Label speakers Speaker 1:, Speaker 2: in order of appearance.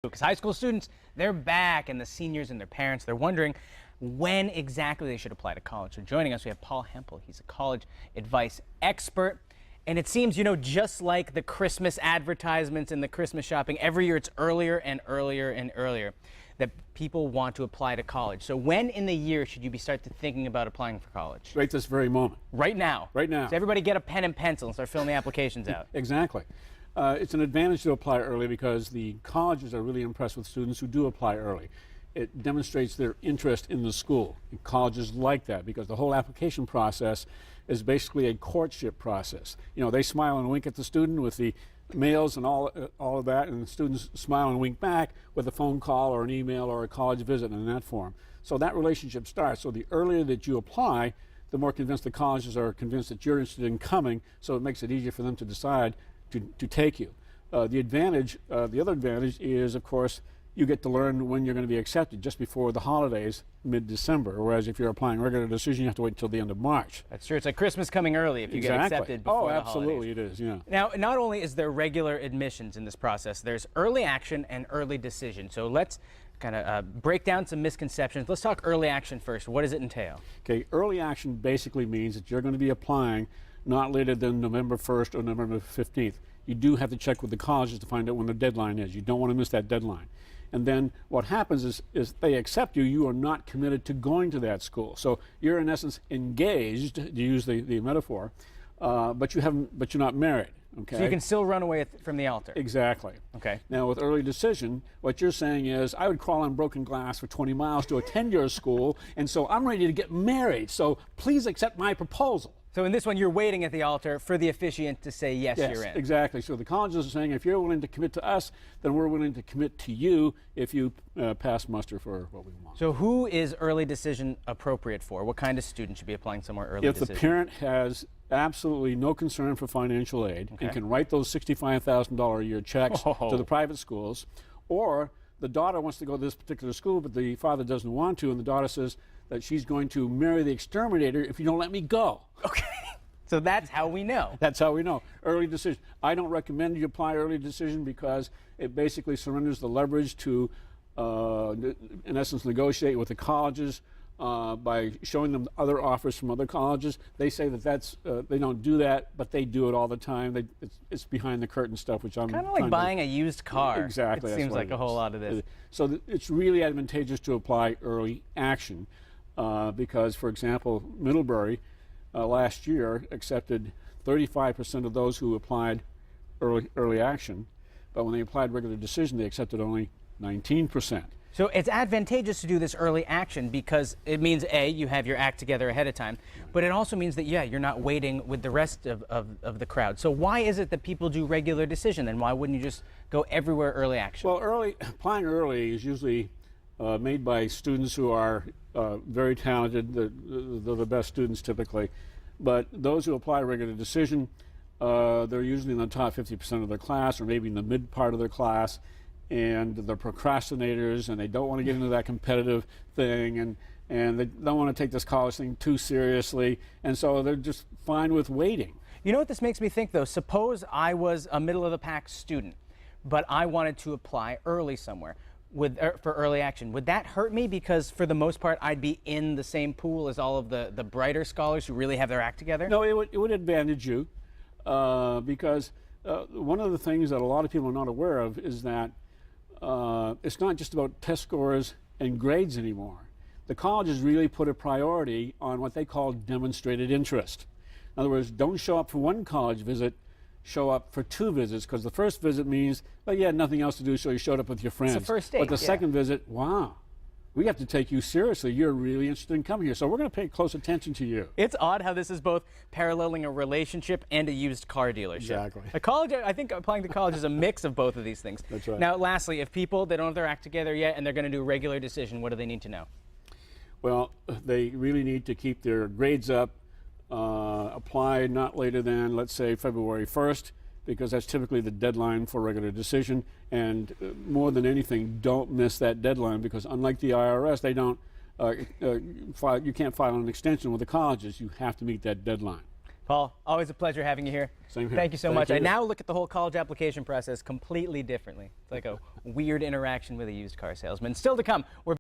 Speaker 1: Because high school students, they're back, and the seniors and their parents, they're wondering when exactly they should apply to college. So joining us, we have Paul Hempel. He's a college advice expert. And it seems, just like the Christmas advertisements and the Christmas shopping, every year it's earlier and earlier and earlier that people want to apply to college. So when in the year should you start thinking about applying for college?
Speaker 2: Right this very moment.
Speaker 1: Right now.
Speaker 2: Right now.
Speaker 1: So everybody get a pen and pencil and start filling the applications out.
Speaker 2: Exactly. It's an advantage to apply early because the colleges are really impressed with students who do apply early. It demonstrates their interest in the school. And colleges like that because the whole application process is basically a courtship process. They smile and wink at the student with the mails and all of that, and the students smile and wink back with a phone call or an email or a college visit in that form. So that relationship starts. So the earlier that you apply, the more convinced the colleges are convinced that you're interested in coming, so it makes it easier for them to decide to take you. The other advantage is, of course, you get to learn when you're going to be accepted just before the holidays, mid-December, whereas if you're applying regular decision, you have to wait until the end of March.
Speaker 1: That's true. It's like Christmas coming early if you get accepted before the holidays.
Speaker 2: Oh, absolutely, it is, yeah.
Speaker 1: Now, not only is there regular admissions in this process, there's early action and early decision. So let's kind of break down some misconceptions. Let's talk early action first. What does it entail?
Speaker 2: Okay, early action basically means that you're going to be applying not later than November 1st or November 15th. You do have to check with the colleges to find out when the deadline is. You don't want to miss that deadline. And then what happens is they accept you, you are not committed to going to that school. So you're in essence engaged, to use the metaphor, but you're not married. Okay?
Speaker 1: So you can still run away from the altar.
Speaker 2: Exactly.
Speaker 1: Okay.
Speaker 2: Now with early decision, what you're saying is, I would crawl on broken glass for 20 miles to attend your school, and so I'm ready to get married. So please accept my proposal.
Speaker 1: So in this one, you're waiting at the altar for the officiant to say, yes, you're in.
Speaker 2: Exactly. So the colleges are saying, if you're willing to commit to us, then we're willing to commit to you if you pass muster for what we want.
Speaker 1: So who is early decision appropriate for? What kind of student should be applying somewhere early
Speaker 2: If
Speaker 1: decision?
Speaker 2: the parent has absolutely no concern for financial aid and can write those $65,000 a year checks to the private schools, or the daughter wants to go to this particular school, but the father doesn't want to, and the daughter says that she's going to marry the exterminator if you don't let me go.
Speaker 1: Okay. So that's how we know.
Speaker 2: That's how we know. Early decision. I don't recommend you apply early decision because it basically surrenders the leverage to, in essence, negotiate with the colleges by showing them other offers from other colleges. They say that they don't do that, but they do it all the time. It's behind the curtain stuff, which I'm
Speaker 1: kind of like buying a used car.
Speaker 2: Exactly.
Speaker 1: It seems like a whole lot of this.
Speaker 2: So it's really advantageous to apply early action because, for example, Middlebury last year accepted 35% of those who applied early action, but when they applied regular decision, they accepted only 19%.
Speaker 1: So it's advantageous to do this early action because it means, A, you have your act together ahead of time, but it also means that, you're not waiting with the rest of the crowd. So why is it that people do regular decision, then? Why wouldn't you just go everywhere early action?
Speaker 2: Well, applying early is usually made by students who are very talented. They're the best students typically. But those who apply regular decision, they're usually in the top 50% of their class or maybe in the mid part of their class. And they're procrastinators, and they don't want to get into that competitive thing, and they don't want to take this college thing too seriously, and so they're just fine with waiting.
Speaker 1: You know what this makes me think, though? Suppose I was a middle-of-the-pack student, but I wanted to apply early somewhere for early action. Would that hurt me? Because for the most part, I'd be in the same pool as all of the brighter scholars who really have their act together?
Speaker 2: No, it would advantage you because one of the things that a lot of people are not aware of is that it's not just about test scores and grades anymore. The colleges really put a priority on what they call demonstrated interest. In other words, don't show up for one college visit, show up for 2 visits, because the first visit means, well, you had nothing else to do, so you showed up with your friends.
Speaker 1: It's the first date.
Speaker 2: But the second visit, wow, we have to take you seriously. You're really interested in coming here, so we're going to pay close attention to you.
Speaker 1: It's odd how this is both paralleling a relationship and a used car dealership.
Speaker 2: Exactly.
Speaker 1: A college, I think applying to college is a mix of both of these things.
Speaker 2: That's right.
Speaker 1: Now, lastly, if people, they don't have their act together yet and they're going to do regular decision, what do they need to know?
Speaker 2: Well, they really need to keep their grades up, apply not later than, let's say, February 1st, because that's typically the deadline for regular decision. And more than anything, don't miss that deadline, because unlike the IRS, they don't you can't file an extension with the colleges. You have to meet that deadline.
Speaker 1: Paul, always a pleasure having you here.
Speaker 2: Same here.
Speaker 1: Thank you so
Speaker 2: Thank
Speaker 1: much. I
Speaker 2: you.
Speaker 1: now look at the whole college application process completely differently. It's like a weird interaction with a used car salesman. Still to come, we're